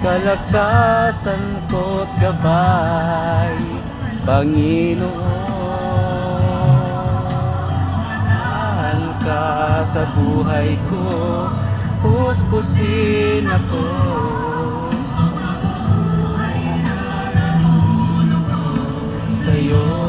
kalakasan ko't gabay, Panginoon. Mahal ka sa buhay ko, puspusin ako. Sa'yo